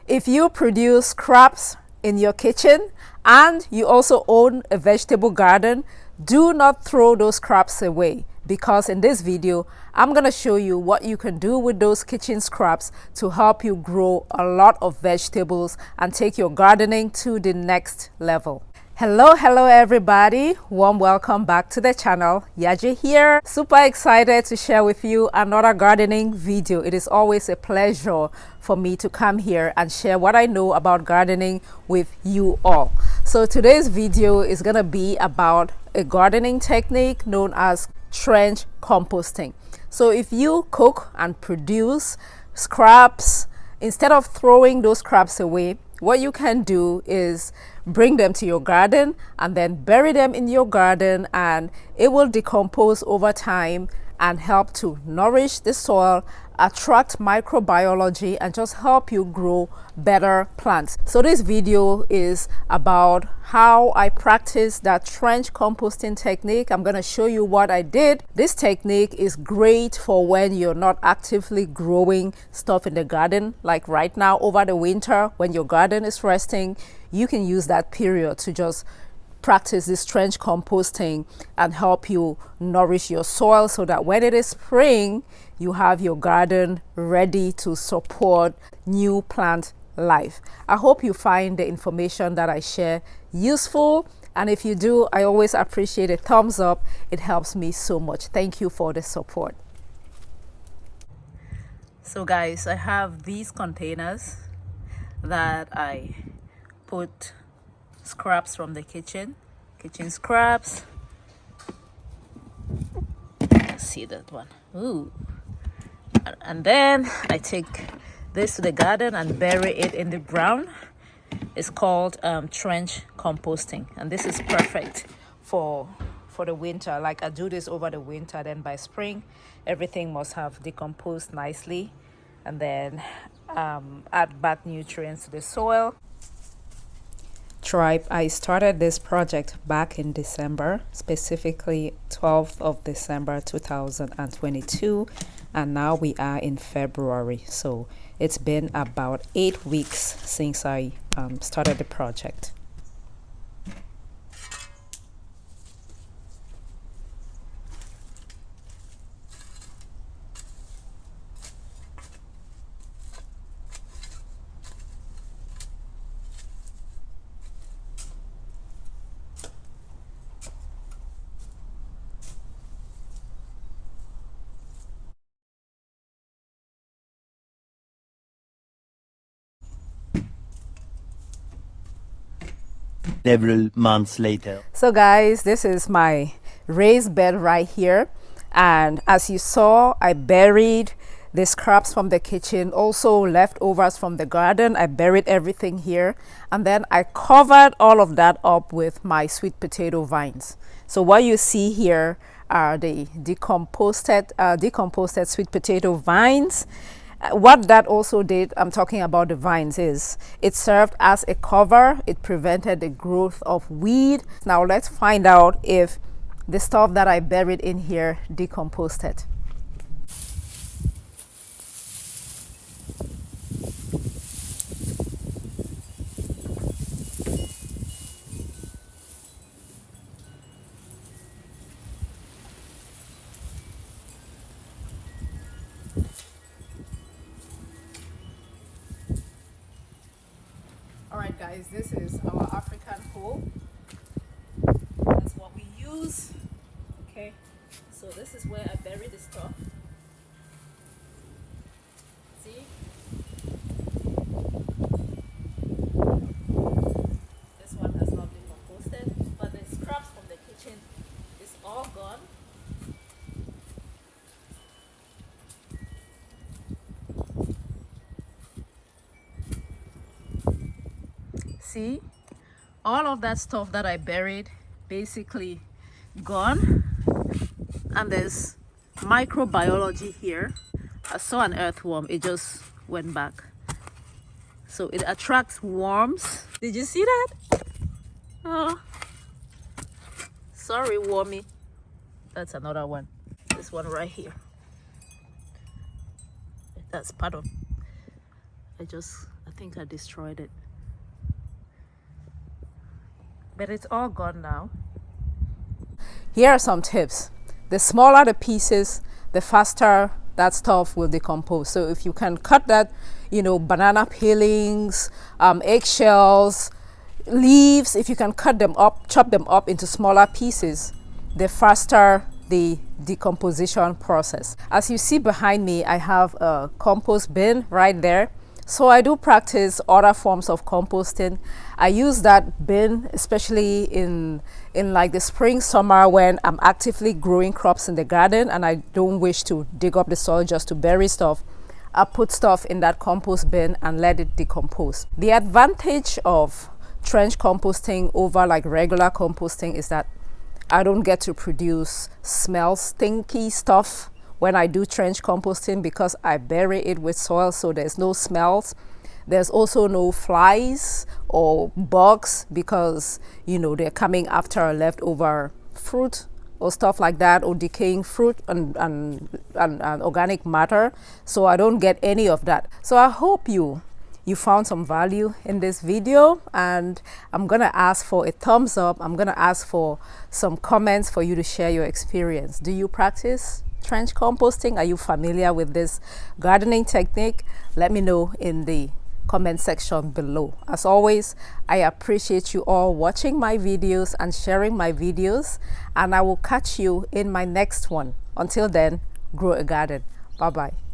If you produce scraps in your kitchen and you also own a vegetable garden, do not throw those scraps away, because in this video I'm going to show you what you can do with those kitchen scraps to help you grow a lot of vegetables and take your gardening to the next level. Hello everybody, warm welcome back to the channel. Yaje here, super excited to share with you another gardening video. It is always a pleasure for me to come here and share what I know about gardening with you all. So today's video is going to be about a gardening technique known as trench composting. So if you cook and produce scraps, instead of throwing those scraps away, what you can do is bring them to your garden and then bury them in your garden, and it will decompose over time and help to nourish the soil, attract microbiology, and just help you grow better plants. So this video is about how I practice that trench composting technique. I'm going to show you what I did. This technique is great for when you're not actively growing stuff in the garden, like right now over the winter when your garden is resting. You can use that period to just practice this trench composting and help you nourish your soil so that when it is spring, you have your garden ready to support new plant life. I hope you find the information that I share useful, and if you do, I always appreciate a thumbs up. It helps me so much. Thank you for the support. So guys, I have these containers that I put scraps from the kitchen scraps. See that one? Ooh. And then I take this to the garden and bury it in the ground. It's called trench composting, and this is perfect for the winter. Like, I do this over the winter, then by spring everything must have decomposed nicely, and then add back nutrients to the soil. Tribe, I started this project back in December, specifically 12th of December 2022, and now we are in February. So it's been about 8 weeks since I started the project. Several months later. So guys, this is my raised bed right here, and as you saw, I buried the scraps from the kitchen, also leftovers from the garden. I buried everything here, and then I covered all of that up with my sweet potato vines. So what you see here are the decomposted sweet potato vines. What that also did, I'm talking about the vines, is it served as a cover. It prevented the growth of weed. Now let's find out if the stuff that I buried in here decomposted. Alright guys, this is our African hoe. That's what we use. Okay, so this is where I bury the stuff. See? This one has not been composted, but the scraps from the kitchen is all gone. See, all of that stuff that I buried basically gone, and there's microbiology here. I saw an earthworm, it just went back. So it attracts worms. Did you see that? Oh, sorry, wormy. That's another one. This one right here. That's part of, I think I destroyed it. But it's all gone now. Here are some tips. The smaller the pieces, the faster that stuff will decompose. So if you can cut that, you know, banana peelings, eggshells, leaves, if you can cut them up, chop them up into smaller pieces, the faster the decomposition process. As you see behind me, I have a compost bin right there. So I do practice other forms of composting. I use that bin especially in like the spring, summer, when I'm actively growing crops in the garden and I don't wish to dig up the soil just to bury stuff. I put stuff in that compost bin and let it decompose. The advantage of trench composting over like regular composting is that I don't get to produce stinky stuff when I do trench composting because I bury it with soil, so there's no smells. There's also no flies or bugs because, you know, they're coming after a leftover fruit or stuff like that, or decaying fruit and organic matter. So I don't get any of that. So I hope you found some value in this video, and I'm gonna ask for a thumbs up. I'm gonna ask for some comments for you to share your experience. Do you practice trench composting? Are you familiar with this gardening technique? Let me know in the comment section below. As always, I appreciate you all watching my videos and sharing my videos, and I will catch you in my next one. Until then, grow a garden. Bye bye.